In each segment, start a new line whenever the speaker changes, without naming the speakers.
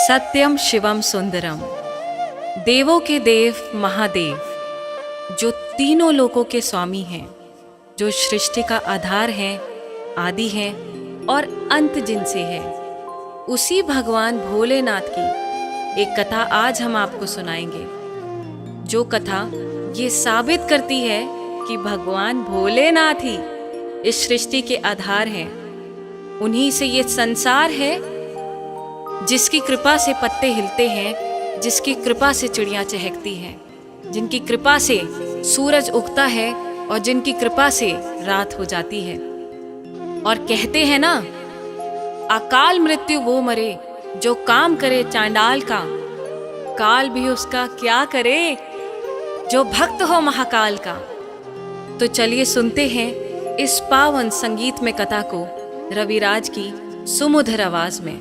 सत्यम शिवम सुंदरम, देवों के देव महादेव, जो तीनों लोकों के स्वामी हैं, जो सृष्टि का आधार हैं, आदि हैं और अंत जिनसे है, उसी भगवान भोलेनाथ की एक कथा आज हम आपको सुनाएंगे। जो कथा ये साबित करती है कि भगवान भोलेनाथ ही इस सृष्टि के आधार हैं। उन्हीं से ये संसार है, जिसकी कृपा से पत्ते हिलते हैं, जिसकी कृपा से चिड़ियाँ चहकती हैं, जिनकी कृपा से सूरज उगता है और जिनकी कृपा से रात हो जाती है। और कहते हैं ना, अकाल मृत्यु वो मरे जो काम करे चांडाल का, काल भी उसका क्या करे जो भक्त हो महाकाल का। तो चलिए सुनते हैं इस पावन संगीत में कथा को रविराज की सुमधुर आवाज में।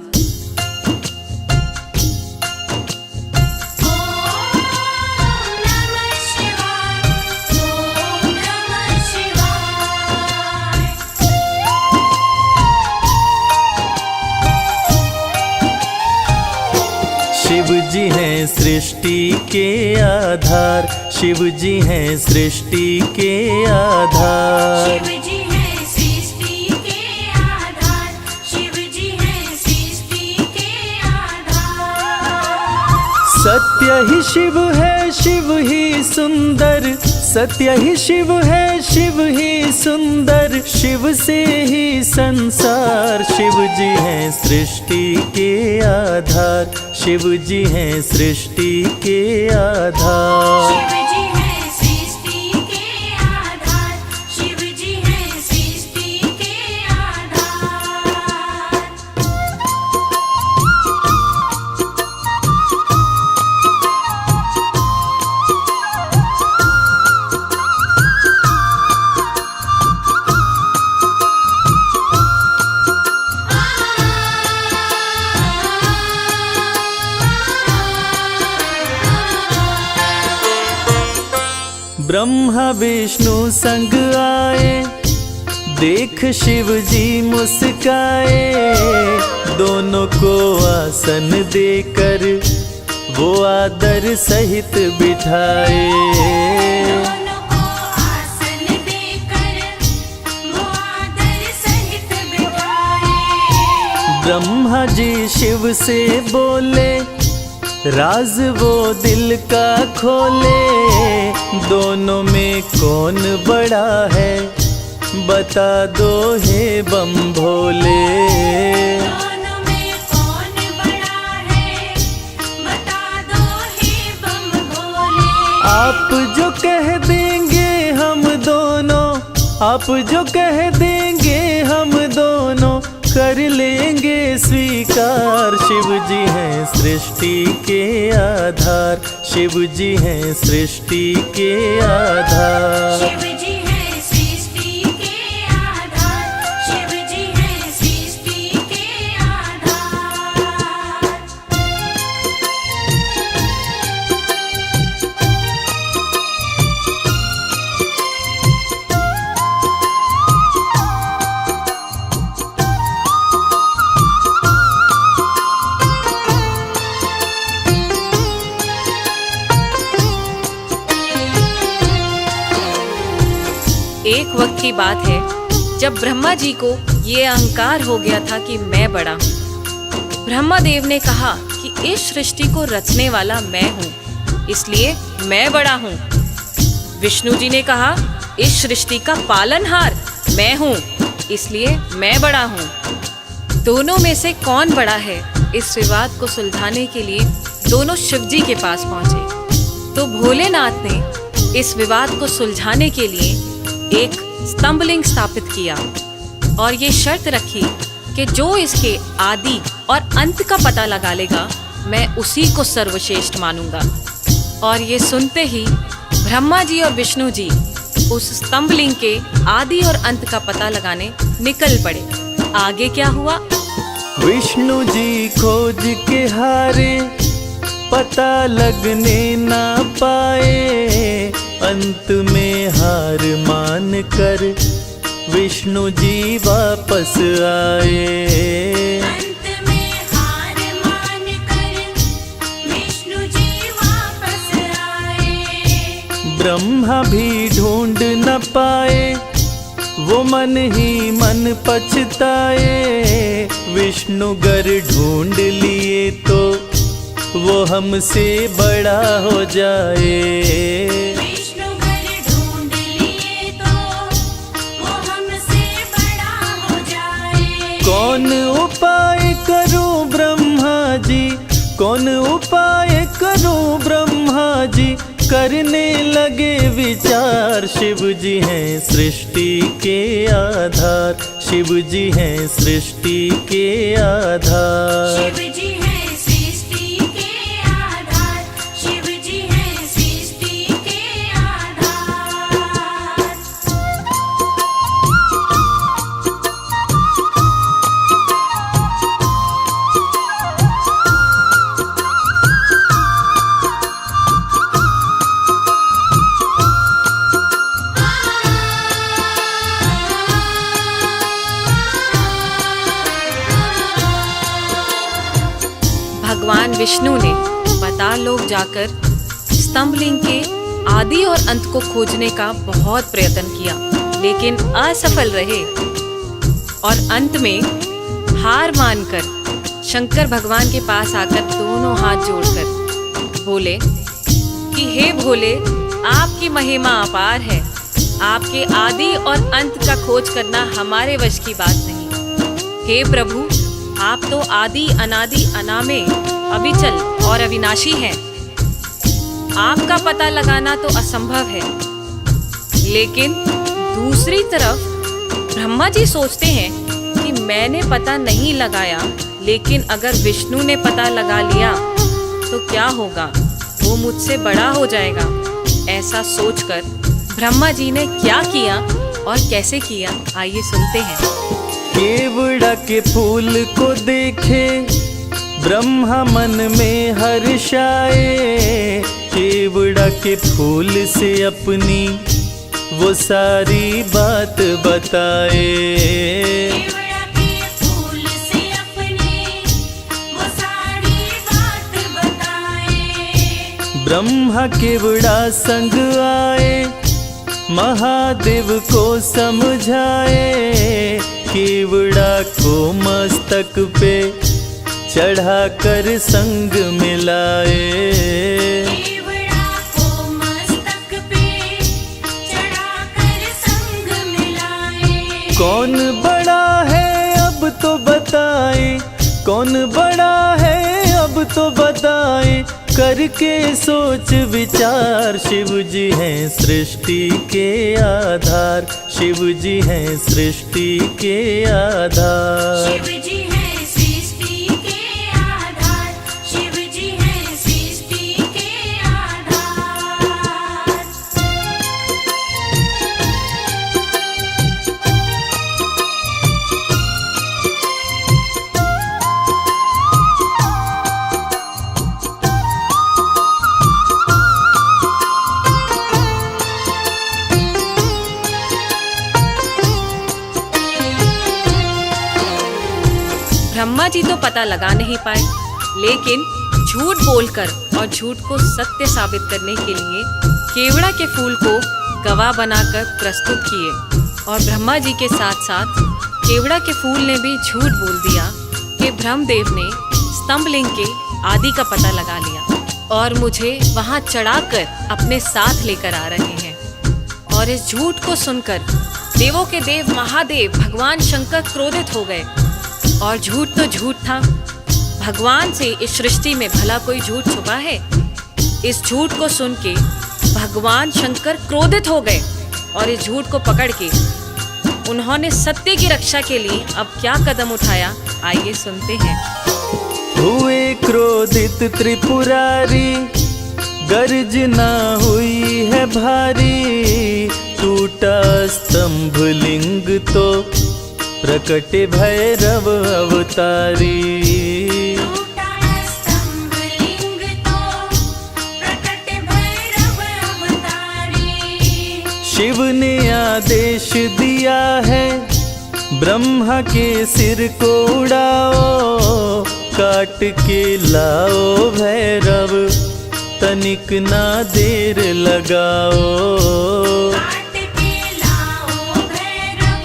शिव जी हैं सृष्टि के आधार, शिव जी हैं सृष्टि के आधार।
शिव जी हैं सृष्टि के आधार, शिव जी हैं सृष्टि के आधार।
सत्य ही शिव है, शिव ही सुंदर, सत्य ही शिव है, शिव ही सुंदर, शिव से ही संसार। शिव जी हैं सृष्टि के आधार, शिव जी हैं सृष्टि के आधार।
शिव जी हैं सृष्टि के आधार, शिव जी हैं सृष्टि के आधार।
ब्रह्मा विष्णु संग आए, देख शिव जी मुस्काए, दोनों को आसन देकर वो आदर सहित बिठाए।
दोनों को आसन देकर वो आदर सहित बिठाए।
ब्रह्मा जी शिव से बोले, राज वो दिल का खोले, दोनों में कौन बड़ा है बता दो हे बम भोले।
दोनों में कौन बड़ा है बता दो हे बम भोले।
आप जो कह देंगे हम दोनों, आप जो कह देंगे हम दोनों कर लेंगे स्वीकार। शिव जी हैं सृष्टि के आधार, शिव जी हैं सृष्टि के आधार।
शिव जी हैं सृष्टि के आधार, शिव जी हैं सृष्टि के आधार।
एक वक्त की बात है जब ब्रह्मा जी को ये अहंकार हो गया था कि मैं बड़ा हूँ। ब्रह्मा देव ने कहा कि इस सृष्टि को रचने वाला मैं हूँ, इसलिए मैं बड़ा हूँ। विष्णु जी ने कहा इस सृष्टि का पालनहार मैं हूँ, इसलिए मैं बड़ा हूँ। दोनों में से कौन बड़ा है, इस विवाद को सुलझाने के लिए दोनों शिव जी के पास पहुंचे। तो भोलेनाथ ने इस विवाद को सुलझाने के लिए एक स्तंभलिंग स्थापित किया और ये शर्त रखी कि जो इसके आदि और अंत का पता लगा लेगा, मैं उसी को सर्वश्रेष्ठ मानूंगा। और ये सुनते ही ब्रह्मा जी और विष्णु जी उस स्तंभलिंग के आदि और अंत का पता लगाने निकल पड़े। आगे क्या हुआ?
विष्णु जी खोज के हारे, पता लगने ना पाए, अंत में हार मान कर विष्णु जी वापस आए।
अंत में हार मान कर
ब्रह्मा भी ढूंढ न पाए, वो मन ही मन पछताए। विष्णु गर ढूंढ लिए तो वो हमसे बड़ा हो जाए।
विष्णु घर ढूंढ लिए तो वो हमसे बड़ा हो जाए।
कौन उपाय करूं ब्रह्मा जी, कौन उपाय करूं ब्रह्मा जी, करने लगे विचार। शिव जी हैं सृष्टि के आधार, शिव जी हैं सृष्टि के आधार।
शिव जी हैं सृष्टि के आधार, शिव जी हैं सृष्टि के आधार।
भगवान विष्णु ने पाताल लोक जाकर स्तंभलिंग के आदि और अंत को खोजने का बहुत प्रयत्न किया, लेकिन असफल रहे। और अंत में हार मानकर शंकर भगवान के पास आकर दोनों हाथ जोड़कर बोले कि हे भोले, आपकी महिमा अपार है, आपके आदि और अंत का खोज करना हमारे वश की बात नहीं। हे प्रभु, आप तो आदि अनादि अनामे अविचल और अविनाशी हैं। आपका पता लगाना तो असंभव है। लेकिन दूसरी तरफ ब्रह्मा जी सोचते हैं कि मैंने पता नहीं लगाया, लेकिन अगर विष्णु ने पता लगा लिया तो क्या होगा, वो मुझसे बड़ा हो जाएगा। ऐसा सोचकर ब्रह्मा जी ने क्या किया और कैसे किया, आइए सुनते हैं।
केवड़ा के फूल को देखे ब्रह्मा मन में हर्षाए। केवड़ा के फूल से अपनी वो सारी बात बताए।
केवड़ा के फूल से अपनी वो सारी बात बताए।
ब्रह्मा केवड़ा संग आए, महादेव को समझाए। केवड़ा को मस्तक पे चढ़ाकर संग मिलाए।
केवड़ा को मस्तक पे चढ़ाकर संग मिलाए।
कौन बड़ा है अब तो बताए, कौन बड़ा है अब तो बताए, करके सोच विचार। शिव जी हैं सृष्टि के आधार, शिव जी हैं सृष्टि के आधार।
शिव जी हैं सृष्टि के आधार, शिव जी हैं सृष्टि के आधार।
ब्रह्मा जी तो पता लगा नहीं पाए, लेकिन झूठ बोलकर और झूठ को सत्य साबित करने के लिए केवड़ा के फूल को गवाह बनाकर प्रस्तुत किए। और ब्रह्मा जी के साथ साथ केवड़ा के फूल ने भी झूठ बोल दिया कि ब्रह्मदेव ने स्तंभलिंग के आदि का पता लगा लिया और मुझे वहां चढ़ाकर अपने साथ लेकर आ रहे हैं। और इस झूठ को सुनकर देवों के देव महादेव भगवान शंकर क्रोधित हो गए। और झूठ तो झूठ था, भगवान से इस सृष्टि में भला कोई झूठ छुपा है। इस झूठ को सुन के भगवान शंकर क्रोधित हो गए और इस झूठ को पकड़ के उन्होंने सत्य की रक्षा के लिए अब क्या कदम उठाया, आइए सुनते हैं।
हुए क्रोधित त्रिपुरारी, गर्जना हुई है भारी। टूटा स्तंभ लिंग तो प्रकट भैरव अवतारी।
टूटा स्तंभ लिंग तो प्रकट भैरव अवतारी।
शिव ने आदेश दिया है, ब्रह्मा के सिर को उड़ाओ, काट के लाओ भैरव तनिक ना देर लगाओ।
काट के लाओ भैरव,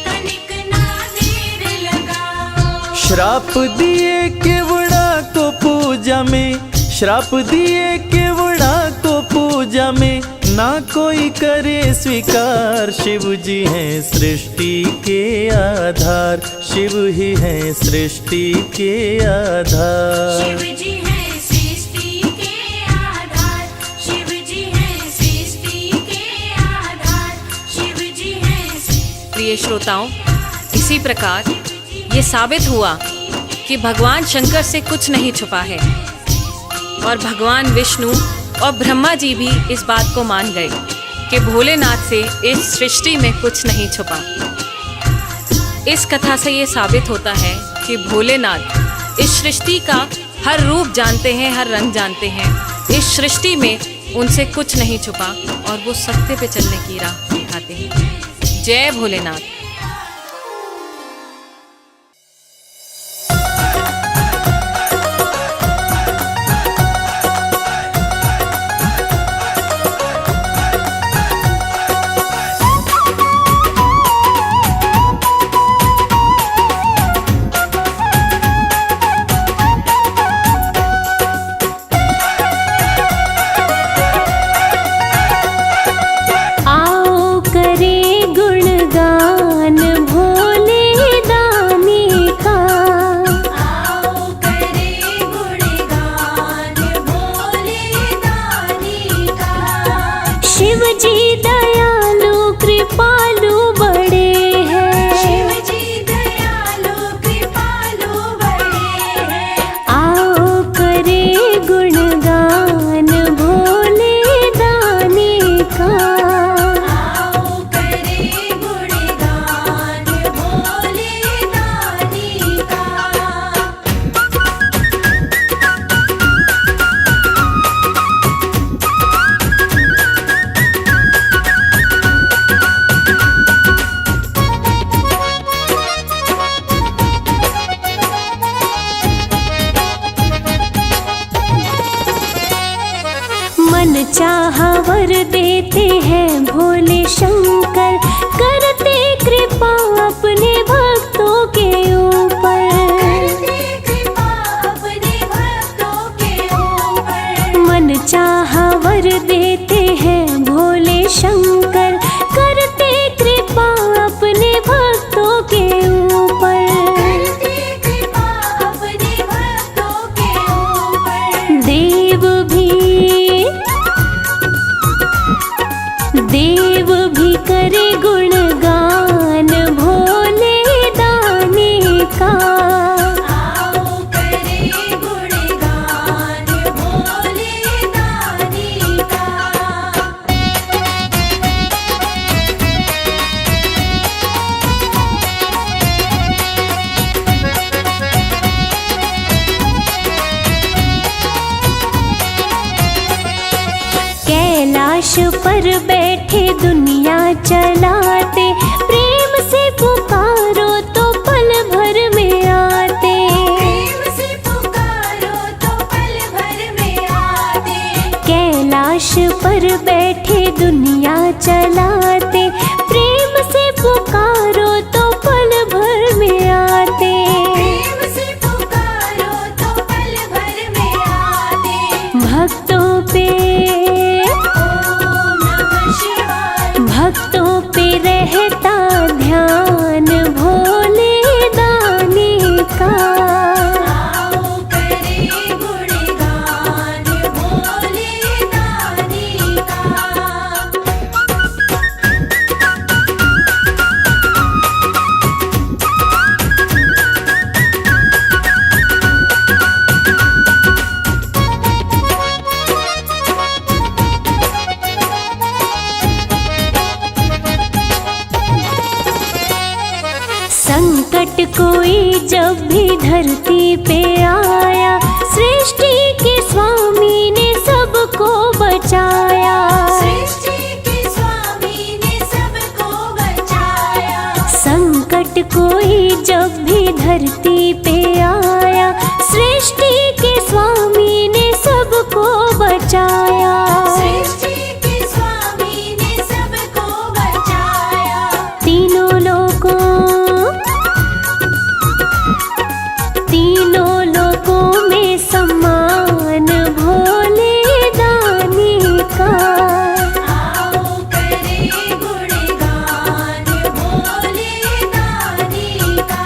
तनिक ना देर लगाओ।
श्राप दिए केवड़ा को पूजा में, श्राप दिए केवड़ा को पूजा में, ना कोई करे स्वीकार। शिव जी हैं सृष्टि के आधार, शिव ही हैं सृष्टि के आधार।
शिव जी हैं सृष्टि के आधार, शिव जी हैं सृष्टि के आधार, शिव जी हैं।
प्रिय श्रोताओं, इसी प्रकार ये साबित हुआ कि भगवान शंकर से कुछ नहीं छुपा है और भगवान विष्णु और ब्रह्मा जी भी इस बात को मान गए कि भोलेनाथ से इस सृष्टि में कुछ नहीं छुपा। इस कथा से ये साबित होता है कि भोलेनाथ इस सृष्टि का हर रूप जानते हैं, हर रंग जानते हैं। इस सृष्टि में उनसे कुछ नहीं छुपा और वो सत्य पे चलने की राह दिखाते हैं। जय भोलेनाथ।
चाहा वर देते हैं भोले शंकर, करते कृपा अपने भक्तों के ऊपर। मन चाहा वर देते हैं भोले शंकर, करते कृपा अपने भक्तों के ऊपर। देव भी करे गुणगान भोले दानी का।
आओ करे गुणगान भोले दानी का।
कैलाश पर बैठे दुनिया चलाते, प्रेम से पुकारो तो पल भर में आते।
प्रेम से पुकारो तो पल भर में आते।
कैलाश पर बैठे दुनिया चलाते, प्रेम से पुकारो तो पल भर में आते।
प्रेम से पुकारो तो पल भर में आते।
भक्तों पे भक्तों पे रहता ध्यान भोले दानी का।
आओ करे गुणगान भोले दानी का।
संकट कोई जब भी धरती पे आया, सृष्टि के स्वामी ने सबको बचाया।
सृष्टि के स्वामी ने सबको बचाया।
संकट कोई जब भी धरती पे आया, सृष्टि के स्वामी ने सबको बचाया।
सृष्टि के स्वामी ने सबको बचाया।
तीनों लोकों में सम्मान भोले दानी का।
आओ करे गुणगान भोले दानी का।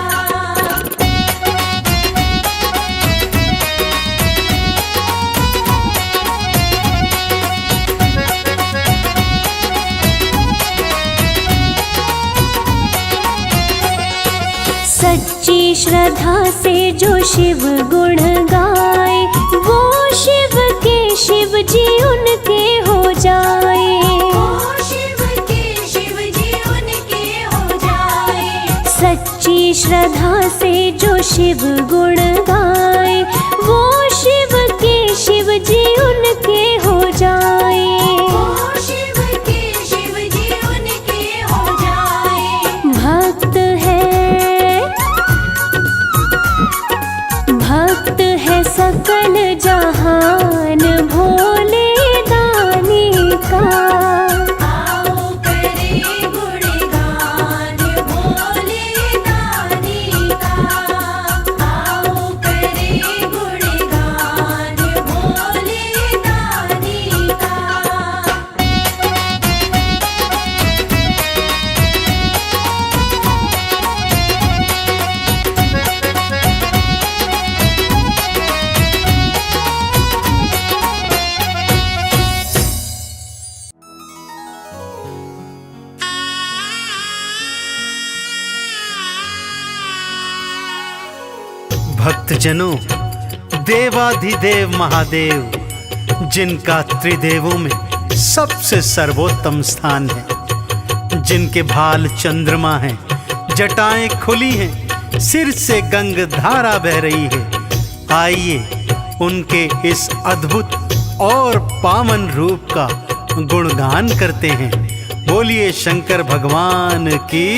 सच्ची श्रद्धा से जो शिव गुण गाए, वो शिव के शिव जी उनके हो जाए।
ओ शिव के शिव जी उनके हो जाए।
सच्ची श्रद्धा से जो शिव गुण गाए, वो शिव के शिव जी उनके हो जाए।
ओ शिव के शिव जी उनके हो जाए।
भक्त है सकल जहान भोले दानी का।
आओ करे गुणगान भोले दानी का। आओ करे गुणगान भोले दानी का।
भक्तजनों, देवाधिदेव महादेव, जिनका त्रिदेवों में सबसे सर्वोत्तम स्थान है, जिनके भाल चंद्रमा हैं, जटाएं खुली हैं, सिर से गंग धारा बह रही है। आइए उनके इस अद्भुत और पावन रूप का गुणगान करते हैं। बोलिए शंकर भगवान की।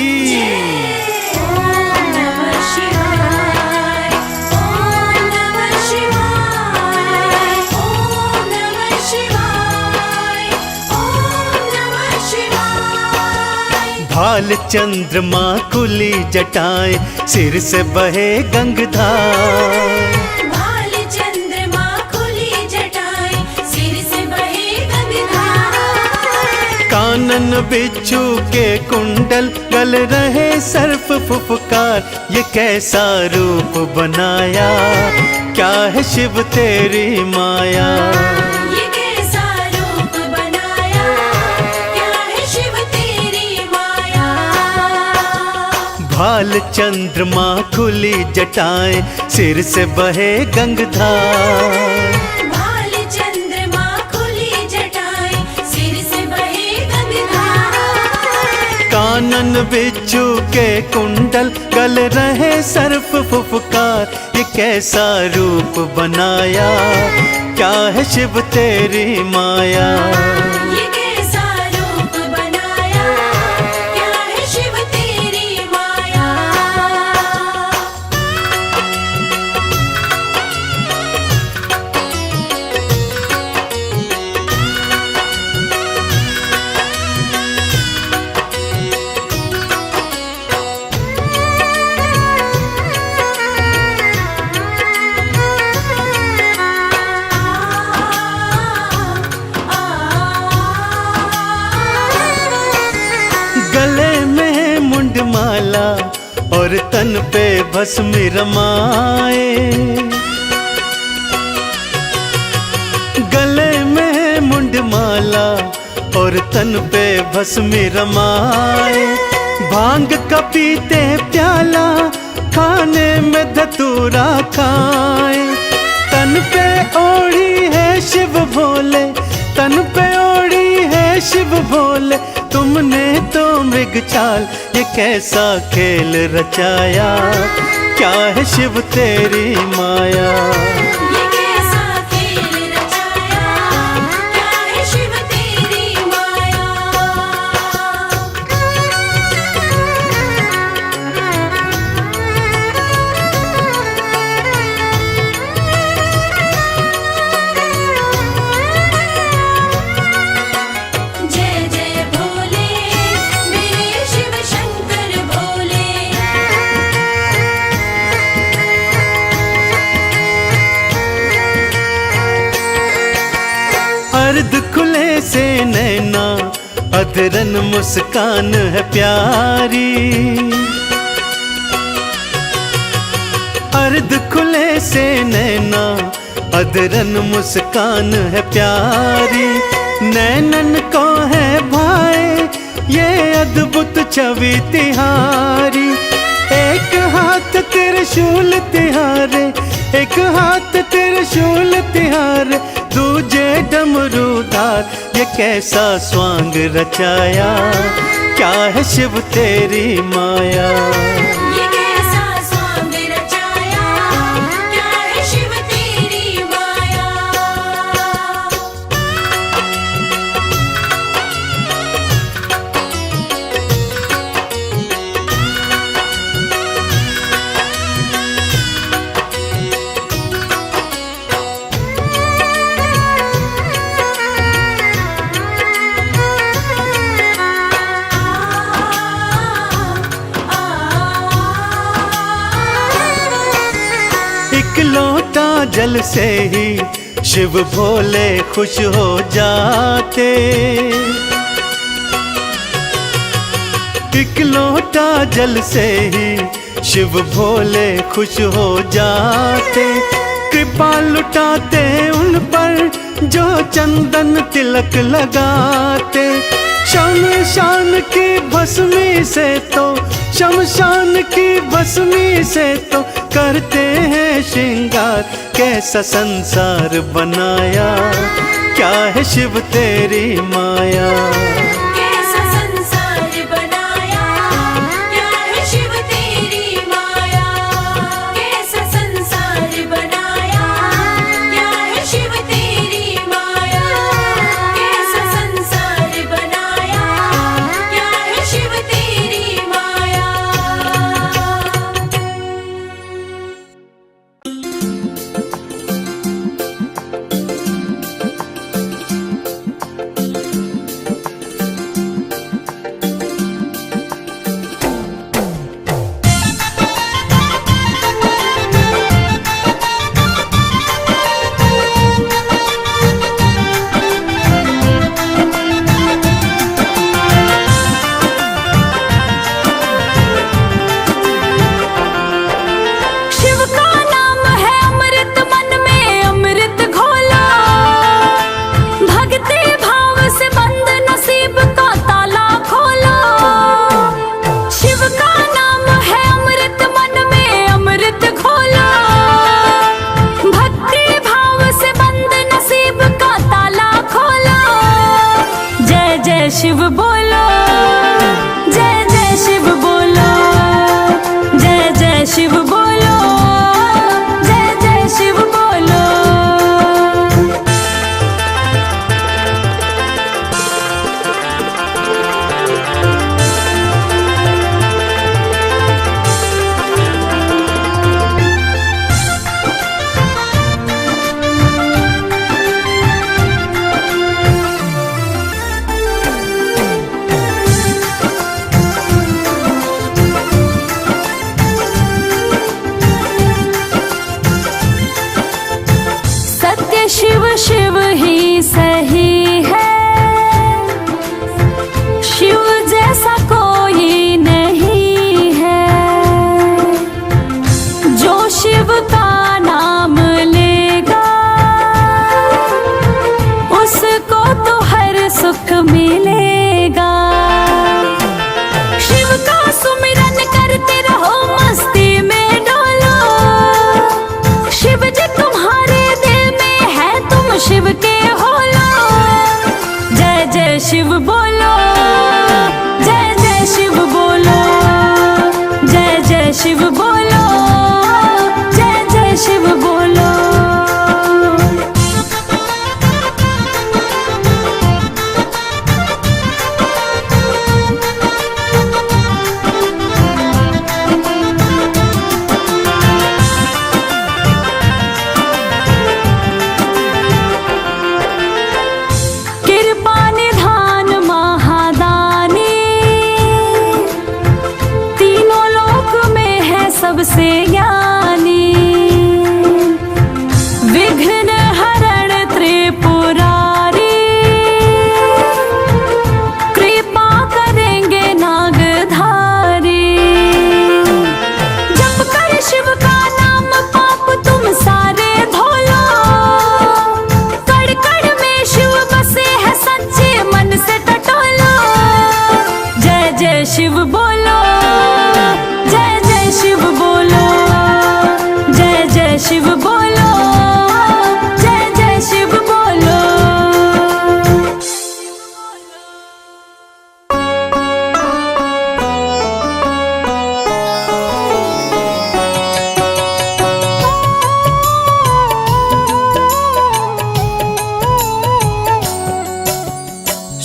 ओम नमः शिवाय। ओम नमः शिवाय। ओम नमः शिवाय। ओम नमः शिवाय।
भाल चंद्रमा खुली जटाएं, सिर से बहे गंगधार।
भाल चंद्रमा खुली जटाएं, सिर से बहे गंगाधार।
कानन बिच्छू के कुंडल, गल रहे सर्प फुफकार। ये कैसा रूप बनाया, क्या है शिव तेरी माया।
ये कैसा रूप बनाया, क्या है शिव तेरी माया।
भाल चंद्रमा खुली जटाएं, सिर से बहे गंगधार।
भाल चंद्रमा खुली जटाएं, सिर से बहे गंगाधार।
कानन बिच्छू के कुंडल, गल रहे सर्प फुफकार। ये कैसा रूप बनाया, क्या है शिव तेरी माया।
ये कैसा रूप बनाया, क्या है शिव तेरी माया।
गले में मुंडमाला और तन पे भस्म रमाए। गले में मुंडमाला और तन पे भस्म रमाए। भांग का पीते प्याला, खाने में धतूरा खाए। तन पे ओढ़ी है शिव भोले, तन पे ओढ़ी है शिव भोले। तुमने तो मृग चाल, ये कैसा खेल रचाया, क्या है शिव तेरी माया।
ये कैसा खेल रचाया, क्या है शिव तेरी माया।
अधरन मुस्कान है प्यारी, अर्ध खुले से नैना अधरन मुस्कान है प्यारी। नैनन को है भाई ये अद्भुत छवि तिहारी। एक हाथ त्रिशूल तिहारे, एक हाथ त्रिशूल तिहारे, दूजे डमरूदार। ये कैसा स्वांग रचाया, क्या है शिव तेरी माया।
ये कैसा स्वांग रचाया, क्या है शिव तेरी माया।
एक लोटा जल से ही शिव भोले खुश हो जाते। एक लोटा जल से ही शिव भोले खुश हो जाते। कृपा लुटाते उन पर जो चंदन तिलक लगाते। शमशान की भस्मी से तो, शमशान की भस्मी से तो करते हैं श्रृंगार। कैसा संसार बनाया, क्या है शिव तेरी माया।
कैसा संसार बनाया, क्या है शिव तेरी माया। कैसा संसार बनाया, क्या है शिव तेरी माया। कैसा संसार बनाया, क्या है शिव तेरी माया। शिव का नाम है अमृत, मन में अमृत घोला। भक्ति भाव से बंद नसीब का ताला खोला। शिव का नाम है अमृत, मन में अमृत घोला। भक्ति भाव से बंद नसीब का ताला खोला। जय जय शिव बोलो, जय जय शिव बोलो, जय जय शिव बोलो, जय जय शिव बोलो। सत्य शिव शिव ही सही है। शिव जैसा कोई नहीं है। जो शिव का नाम लेगा उसको तो हर सुख मिलेगा। शिव का सुमिरन करते रहो, मस्ती में डोलो। शिव जी तुम्हारे दिल में है, तुम शिव के हो लो। जय जय शिव बोलो, जय जय शिव बोलो, जय जय शिव बोलो, जय जय शिव बोलो। कृपा निधान महादानी, तीनों लोक में है सब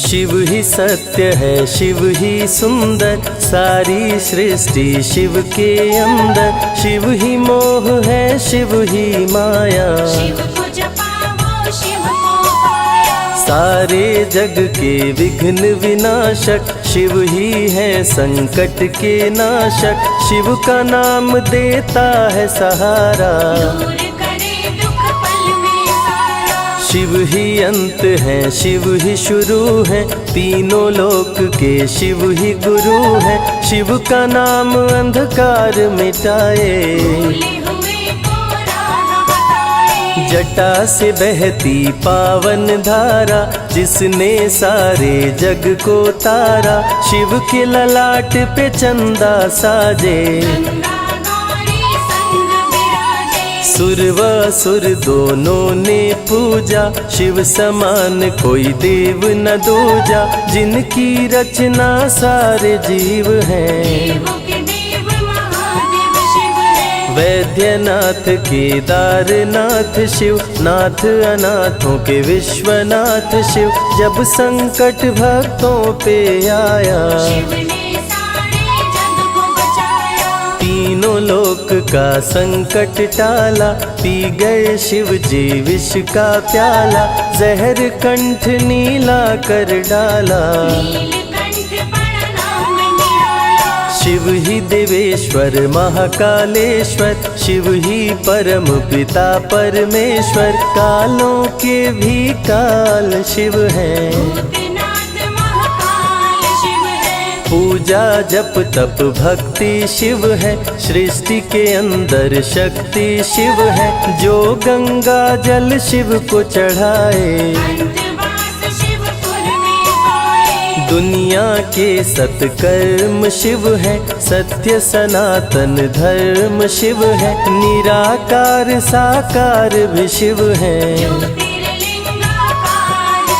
शिव ही सत्य है, शिव ही सुंदर, सारी सृष्टि शिव के अंदर। शिव ही मोह है, शिव ही माया,
शिव को जपाओ शिव को पाया।
सारे जग के विघ्न विनाशक, शिव ही है संकट के नाशक। शिव का नाम देता है सहारा,
दूर करे दुख पल में सारा।
शिव ही अंत है, शिव ही शुरू है, तीनों लोक के शिव ही गुरु है। शिव का नाम अंधकार मिटाए,
भूले हुए को राह बताए।
जटा से बहती पावन धारा, जिसने सारे जग को तारा। शिव के ललाट पे चंदा साजे,
गंगा गौरी संग विराजे।
सुर व असुर दोनों ने पूजा, शिव समान कोई देव न दूजा। जिनकी रचना सारे जीव हैं,
देवों के देव महादेव शिव है।
वैद्यनाथ केदारनाथ शिव, नाथ अनाथों के विश्वनाथ शिव। जब संकट भक्तों पे आया,
शिव ने सारे जग को बचाया।
तीनों लोक का संकट टाला, पी गए शिव जी विष का प्याला। जहर कंठ नीला कर डाला,
नीलकंठ बड़ा नाम निराला।
शिव ही देवेश्वर महाकालेश्वर, शिव ही परम पिता परमेश्वर। कालों के भी काल शिव हैं,
भूतनाथ महाकाल शिव है।
पूजा जप तप भक्ति शिव है, सृष्टि के अंदर शक्ति शिव है। जो गंगा जल शिव को चढ़ाए,
अंतवास शिवपुर में पाए।
दुनिया के सत्कर्म शिव है, सत्य सनातन धर्म शिव है। निराकार साकार भी शिव है,
ज्योतिर्लिंगाकार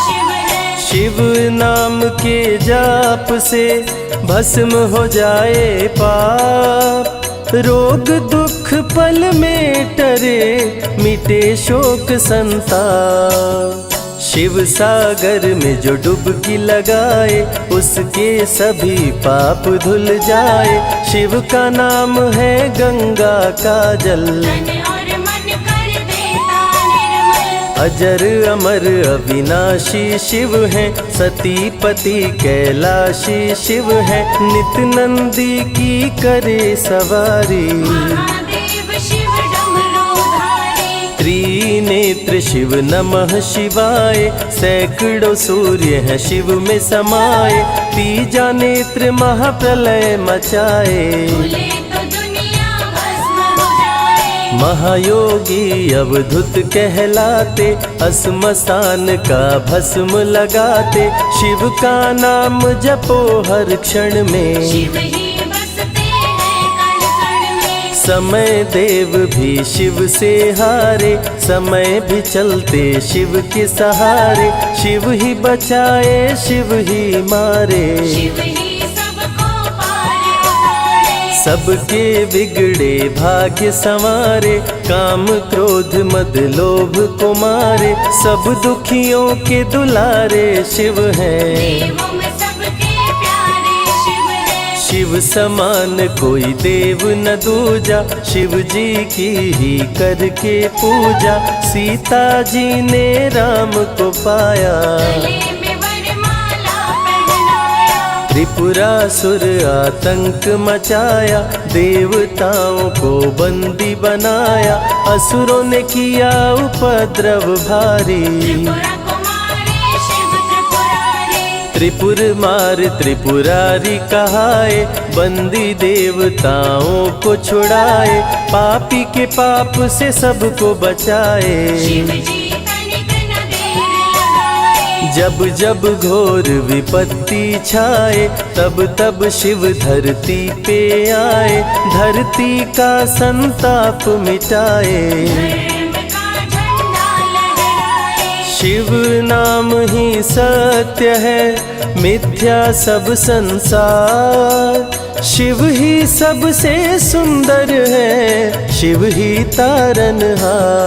शिव है।
शिव नाम के जाप से भस्म हो जाए पाप। रोग दुख पल में टरे, मिटे शोक संताप। शिव सागर में जो डुबकी लगाए, उसके सभी पाप धुल जाए। शिव का नाम है गंगा का जल,
तन और मन कर देता निर्मल।
अजर अमर अविनाशी शिव है, सती पति कैलाशी शिव है। नित नंदी की करे सवारी,
महादेव शिव डमरूधारी।
त्रिनेत्र शिव नमः शिवाय। सैकड़ों सूर्य हैं शिव में समाये, तीजा नेत्र महाप्रलय मचाए।
भूले तो दुनिया भस्म हो जाए।
महायोगी अवधूत कहलाते, असमसान का भस्म लगाते। शिव का नाम जपो हर क्षण में,
शिव ही बसते हैं कण कण में।
समय देव भी शिव से हारे, समय भी चलते शिव के सहारे। शिव ही बचाए शिव ही मारे,
शिव ही सबको पार उतारे।
सबके बिगड़े भाग्य संवारे। काम क्रोध मद लोभ को मारे, सब दुखियों के दुलारे शिव हैं।
देवों में सबके प्यारे शिव है।
शिव समान कोई देव न दूजा, शिव जी की ही करके पूजा। सीता जी ने राम को पाया,
गले में वरमाला पहनाया।
त्रिपुरासुर आतंक मचाया। देवताओं को बंदी बनाया, असुरों ने किया उपद्रव भारी।
त्रिपुरा कुमारी शिव त्रिपुरारी।
त्रिपुर मार त्रिपुरारी कहाए, बंदी देवताओं को छुड़ाए। पापी के पाप से सबको बचाए।
शिव जी तनिक न देर लगाए।
जब जब घोर विपत्ति छाए, तब तब शिव धरती पे आए। धरती का संताप मिटाए,
धर्म का झंडा लहराए।
शिव नाम ही सत्य है, मिथ्या सब संसार। शिव ही सबसे सुंदर है, शिव ही तारनहार।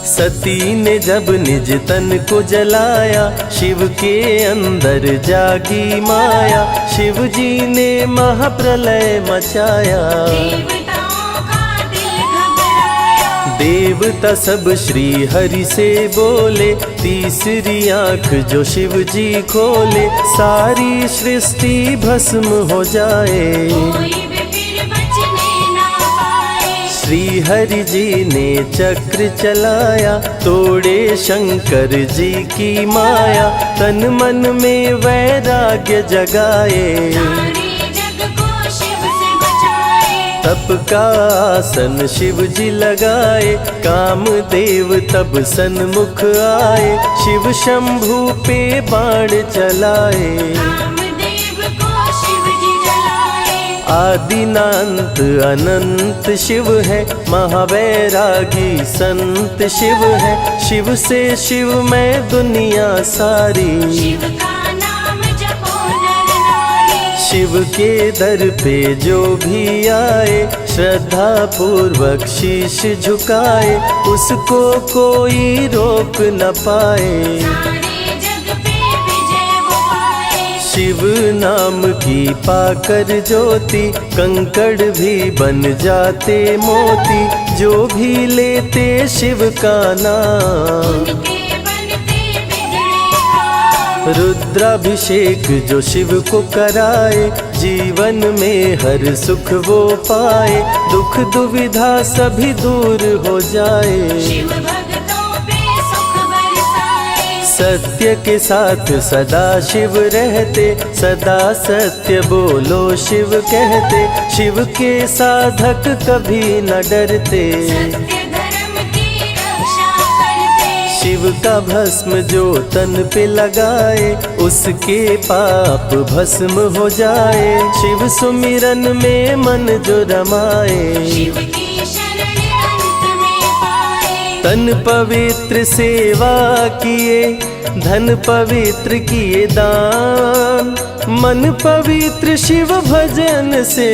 सती ने जब निज तन को जलाया, शिव के अंदर जागी माया, शिव जी ने महाप्रलय मचाया।
देवताओं का दिल घबराया,
देवता सब श्री हरि से बोले, तीसरी आंख जो शिव जी खोले, सारी सृष्टि भस्म हो जाए।
कोई भी फिर बचने ना पाए।
श्री हरि जी ने चक्र चलाया, तोड़े शंकर जी की माया, तन मन में वैराग्य जगाए।
सारे जग को शिव से बचाए।
तप का आसन शिव जी लगाए, कामदेव तब सन्मुख आए, शिव शंभू पे बाण चलाए।
कामदेव को शिव जी जलाए।
आदिनांत अनंत शिव है, महावैरागी संत शिव है, शिव से शिव में दुनिया सारी।
शिव का नाम जपो नर नारी।
शिव के दर पे जो भी आए, श्रद्धा पूर्वक शीश झुकाए, उसको कोई रोक न पाए।
सारे जग पे विजय वो पाए।
शिव नाम की पाकर ज्योति, कंकड़ भी बन जाते मोती, जो भी लेते शिव का नाम।
उनके बनते बिगड़े काम।
रुद्राभिषेक जो शिव को कराए, जीवन में हर सुख वो पाए, दुख दुविधा सभी दूर हो जाए।
शिव भक्तों पे सुख बरसाए।
सत्य के साथ सदा शिव रहते, सदा सत्य बोलो शिव कहते, शिव के साधक कभी न डरते।
सत्य धर्म की रक्षा करते।
शिव का भस्म जो तन पे लगाए, उसके पाप भस्म हो जाए। शिव सुमिरन में मन जो रमाए,
शिव की शरण अंत में पाए।
तन पवित्र सेवा किए, धन पवित्र किए दान, मन पवित्र शिव भजन से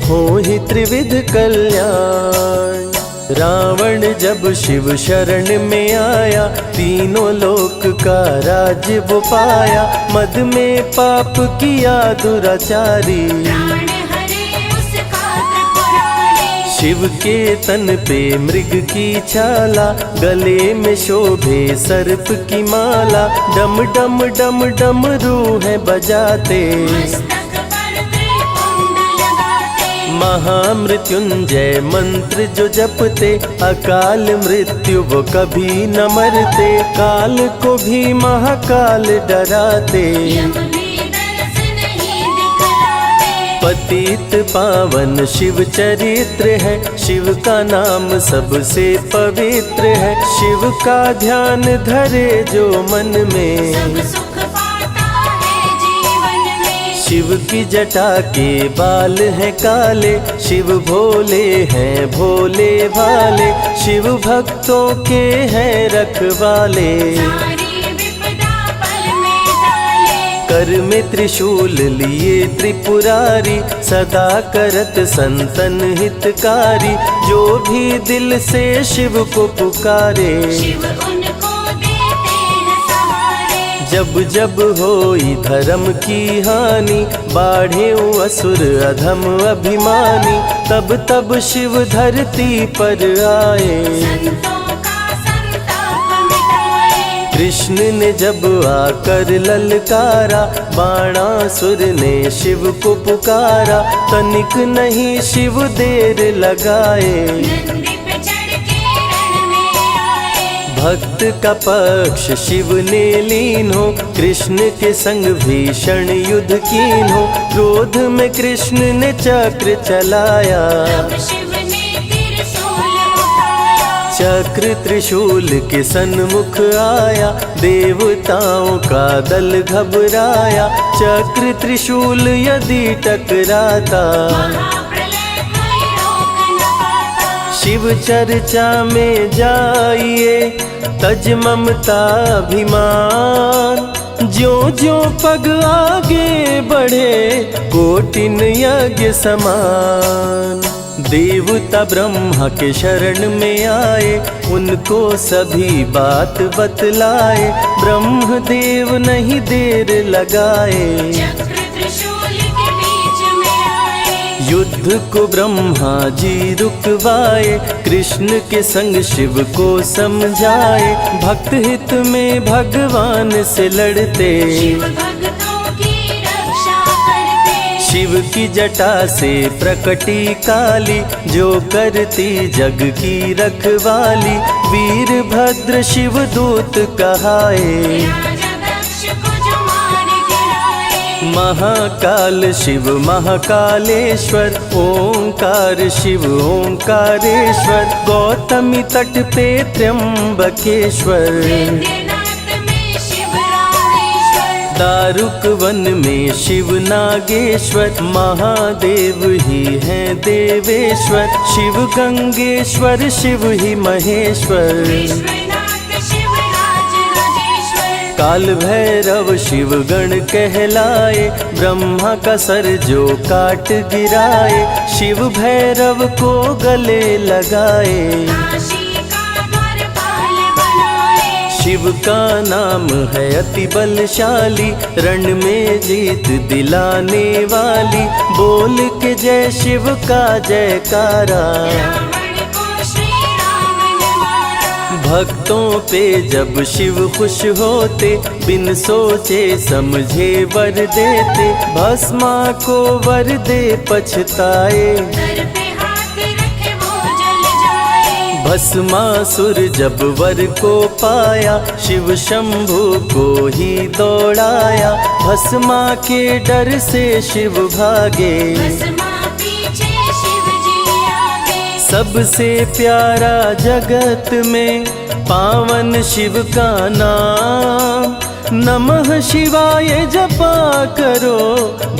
हो ही त्रिविध कल्याण। रावण जब शिव शरण में आया, तीनों लोक का राज वो पाया, मद में पाप किया दुराचारी।
प्राण हरे उसका त्रिपुरारी।
शिव के तन पे मृग की छाला, गले में शोभे सर्प की माला, डम डम डम डम रूह बजाते।
मस्तक पर त्रिपुंड लगाते।
महामृत्युंजय मंत्र जो जपते, अकाल मृत्यु वो कभी न मरते, काल को भी महाकाल डराते।
यम भी दर्श नहीं दिखलाते।
पतित पावन शिव चरित्र है, शिव का नाम सबसे पवित्र है, शिव का ध्यान धरे जो मन में,
सब सुख पाता है जीवन में।
शिव की जटा के बाल हैं काले, शिव भोले हैं भोले भाले, शिव भक्तों के हैं रखवाले।
सारी विपदा पल में टाले।
कर में त्रिशूल लिए त्रिपुरारी, सदा करत संतन हितकारी, जो भी दिल से शिव को पुकारे।
शिव उनको देते हैं सहारे।
जब जब होई धर्म की हानि, बाढ़े असुर अधम अभिमानी, तब तब शिव धरती पर आए।
संतों का संताप मिटाए।
कृष्ण ने जब आकर ललकारा, बाणासुर ने शिव को पुकारा, तनिक नहीं शिव देर लगाए।
नंदी पे चढ़ के रण में आए।
भक्त का पक्ष शिव ने लीन हो, कृष्ण के संग भीषण युद्ध कीन हो, क्रोध में कृष्ण ने चक्र चलाया।
तब शिव ने त्रिशूल उठाया।
चक्र त्रिशूल के सन्मुख आया, देवताओं का दल घबराया, चक्र त्रिशूल यदि टकराता,
महाप्रलय कोई रोक न पाता।
शिव चर्चा में जाइए, तज ममता अभिमान, ज्यों ज्यों पग आगे बढ़े, कोटिन यज्ञ समान। देवता ब्रह्मा के शरण में आए, उनको सभी बात बतलाए। ब्रह्मदेव नहीं देर लगाए,
चक्र त्रिशूल के बीच में आए।
युद्ध को ब्रह्मा जी रुकवाए, कृष्ण के संग शिव को समझाए। भक्त हित में भगवान से लड़ते,
शिव भक्तों की रक्षा करते।
शिव की जटा से प्रकटी काली, जो करती जग की रखवाली। वीरभद्र शिव दूत कहाए,
राजा दक्ष को जो मार गिराए।
महाकाल शिव महाकालेश्वर, ओंकार शिव ओंकारेश्वर। गौतमी तट पे त्र्यंबकेश्वर,
वैद्यनाथ में शिव रामेश्वर।
दारुक वन में शिव नागेश्वर। महादेव ही हैं देवेश्वर, शिव गंगेश्वर शिव ही महेश्वर।
विश्वनाथ शिव राज राजेश्वर।
काल भैरव शिव गण कहलाए, ब्रह्मा का सर जो काट गिराए। शिव भैरव को गले लगाए,
काशी का द्वारपाल बनाए।
शिव का नाम है अति बलशाली, रण में जीत दिलाने वाली। बोल के जय शिव का जयकारा,
रावण को श्री राम ने मारा।
भक्तों पे जब शिव खुश होते, बिन सोचे समझे वर देते। भस्मा को वर दे पछताए,
सर पे हाथ रखे वो जल जाए।
भस्मासुर जब वर को पाया, शिव शंभु को ही दौड़ाया। भस्मा के डर से शिव भागे,
भस्मा पीछे शिव जी आगे।
सबसे प्यारा जगत में पावन शिव का नाम। नमः शिवाय जपा करो,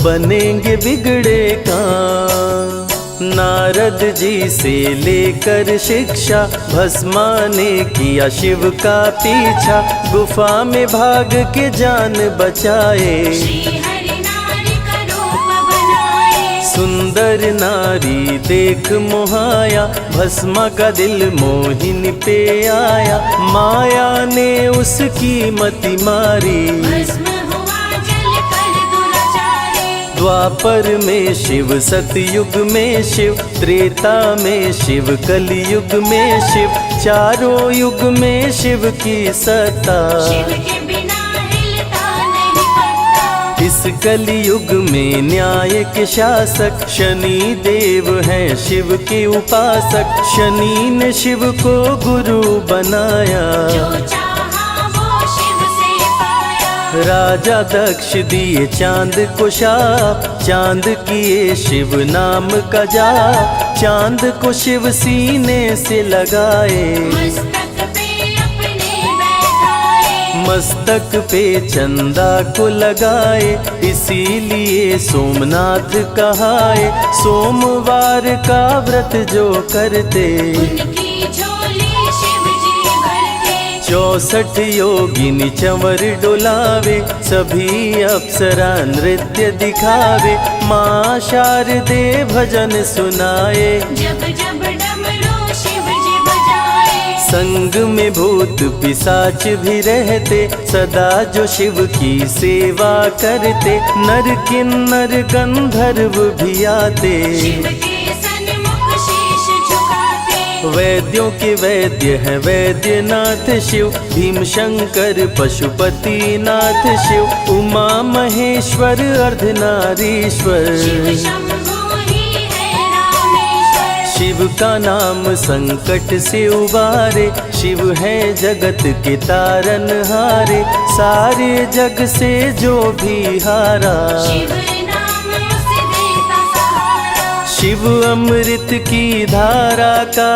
बनेंगे बिगड़े काम। नारद जी से लेकर शिक्षा, भस्मा ने किया शिव का पीछा। गुफा में भाग के जान बचाए,
श्री हरि नारी का रूप बनाए।
सुंदर नारी देख मोहाया, भस्मा का दिल मोहिनी पे आया। माया ने उसकी मति मारी,
भस्म हुआ जल कर दुराचारी।
द्वापर में शिव, सतयुग में शिव, त्रेता में शिव, कलयुग में शिव। चारों युग में शिव की सत्ता,
शिव के बिना हिलता नहीं पत्ता।
इस कलयुग में न्याय के शासक, शनि देव हैं शिव के उपासक। शनि ने शिव को गुरु बनाया,
जो चाहा वो शिव से पाया।
राजा दक्ष दिए चांद को शाप, चांद किए शिव नाम का जाप। चांद को शिव सीने से लगाए,
मस्तक पे अपने बैठाए।
मस्तक पे चंदा को लगाए। इसीलिए सोमनाथ कहाए, सोमवार का व्रत जो करते।
उनकी झोली शिव जी भरते।
64 योगिनी चंवर डोलावे, सभी अप्सरा नृत्य दिखावे। माँ शारदे भजन सुनाए,
जब जब डमरू शिव जी बजाए।
संग में भूत पिशाच भी रहते, सदा जो शिव की सेवा करते। नर किन्नर गंधर्व भी आते,
शिव के सन्मुख शीश झुकाते।
वैद्यों के वैद्य है वैद्यनाथ शिव। भीम शंकर पशुपति नाथ शिव। उमा महेश्वर अर्धनारीश्वर,
शिव शंभु ही है रामेश्वर।
शिव का नाम संकट से उबारे। शिव है जगत के तारनहारे, सारे जग से जो भी हारा।
शिव नाम उसे देता सहारा।
शिव अमृत की धारा का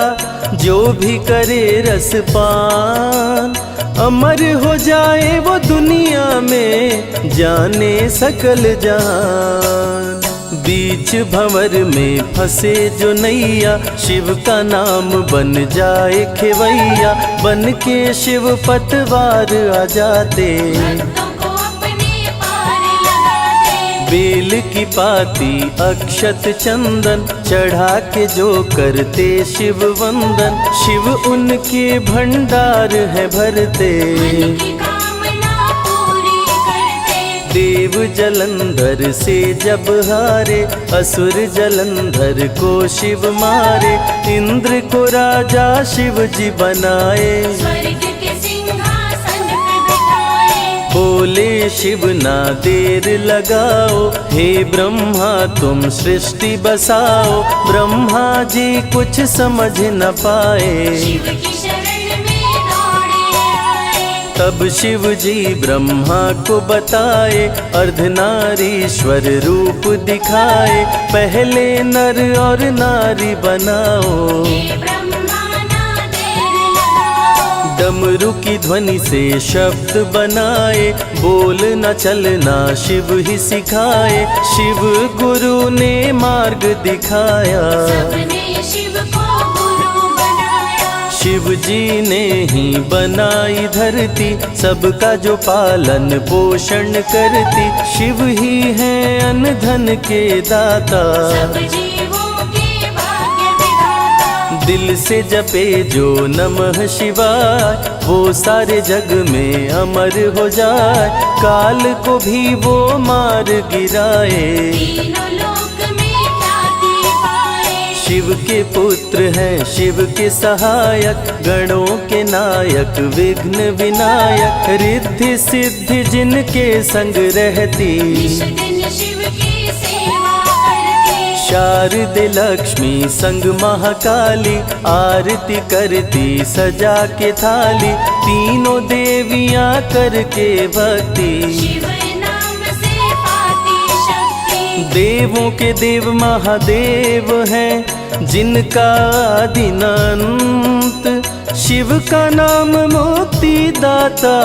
जो भी करे रसपान, अमर हो जाए वो दुनिया में जाने सकल जहान। बीच भंवर में फंसे जो नैया, शिव का नाम बन जाए खेवैया। बन के शिव पतवार आ जाते,
भक्तों को अपने पार लगाते।
बेल की पाती अक्षत चंदन चढ़ा के जो करते शिव वंदन, शिव उनके भंडार है भरते। देव जलंधर से जब हारे, असुर जलंधर को शिव मारे। इंद्र को राजा शिव जी बनाए,
स्वर्ग के सिंहासन पे बिठाए।
बोले शिव ना देर लगाओ, हे ब्रह्मा तुम सृष्टि बसाओ। ब्रह्मा जी कुछ समझ न पाए,
शिव की शरण में दौड़े आए।
तब शिव जी ब्रह्मा को बताए, अर्धनारीश्वर रूप दिखाए। पहले नर और नारी बनाओ,
हे ब्रह्मा ना देर लगाओ।
डमरू की ध्वनि से शब्द बनाए, बोल न चलना शिव ही सिखाए। शिव गुरु ने मार्ग दिखाया,
सबने शिव को गुरु बनाया।
शिव जी ने ही बनाई धरती, सबका जो पालन पोषण करती। शिव ही है अन्न धन के दाता,
सब जीवों के भाग्य विधाता।
दिल से जपे जो नमः शिवाय, वो सारे जग में अमर हो जाए। काल को भी वो मार गिराए,
तीनों लोक में ख्याति पाए।
शिव के पुत्र हैं शिव के सहायक, गणों के नायक विघ्न विनायक। रिद्धि सिद्धि जिनके संग रहती,
निश दिन शिव की सेवा करते।
शारदे लक्ष्मी संग महाकाली, आरती करती सजा के थाली। तीनों देवियां करके भक्ति,
शिव नाम से पाती शक्ति।
देवों के देव महादेव हैं, जिनका आदि न अंत। शिव का नाम मुक्ति दाता,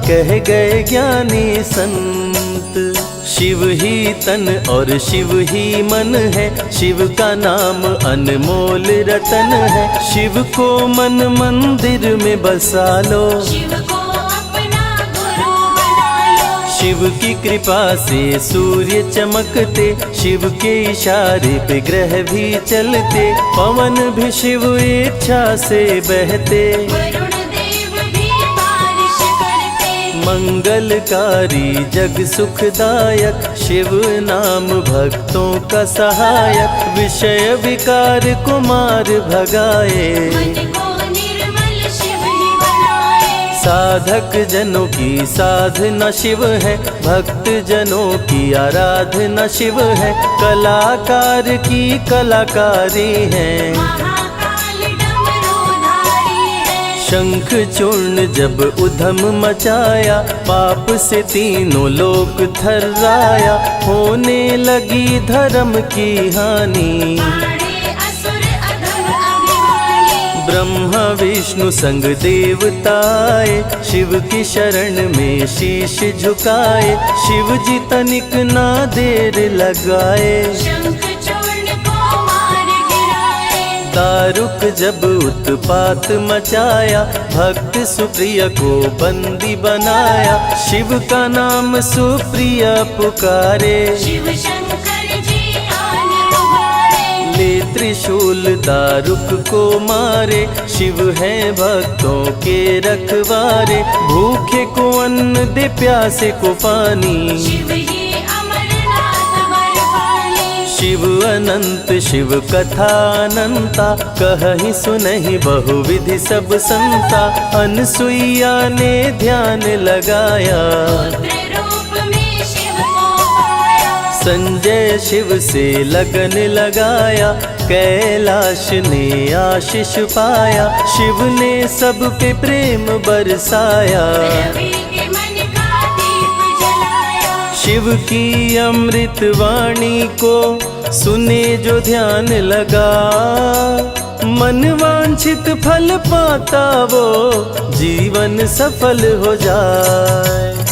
कह गए ज्ञानी संत। शिव ही तन और शिव ही मन है, शिव का नाम अनमोल रतन है। शिव को मन मंदिर में बसा लो,
शिव को अपना गुरु बना लो।
शिव की कृपा से सूर्य चमकते, शिव के इशारे पे ग्रह भी चलते। पवन भी शिव इच्छा से बहते,
वरुण देव भी बारिश करते।
मंगलकारी जग सुखदायक, शिव नाम भक्तों का सहायक। विषय विकार को मार भगाए,
मन को निर्मल शिव ही बनाए।
साधक जनों की साधना शिव है, भक्त जनों की आराधना शिव है। कलाकार की कलाकारी है,
महाकाल डमरूधारी है।
शंख चूर्ण जब उधम मचाया, पाप से तीनों लोक थर्राया। होने लगी धर्म की हानि,
बाड़े असुर अधम अभिमानी।
ब्रह्मा विष्णु संग देवताए, शिव की शरण में शीश झुकाए। शिव जी तनिक ना देर लगाए,
शंख चूर्ण को मार गिराए।
दारुक जब उत्पात मचाया, भक्त सुप्रिय को बंदी बनाया। शिव का नाम सुप्रिय पुकारे,
शिव शंकर जी आन उबारे।
ले त्रिशूल दारुक को मारे। शिव है भक्तों के रखवारे, भूखे को अन्न दे प्यासे को पानी।
शिव ही अमरनाथ बरपाली।
शिव अनंत शिव कथा अनंता, कहीं सुनहि बहुविधि सब संता। अनसुईया ने ध्यान लगाया,
पुत्र रूप में शिव को पाया।
संजय शिव से लगन लगाया, कैलाश ने आशीष पाया। शिव ने सब पे प्रेम बरसाया,
रवि के मन का दीप जलाया।
शिव की अमृत वाणी को सुने जो ध्यान लगा। मन वांछित फल पाता वो, जीवन सफल हो जाए।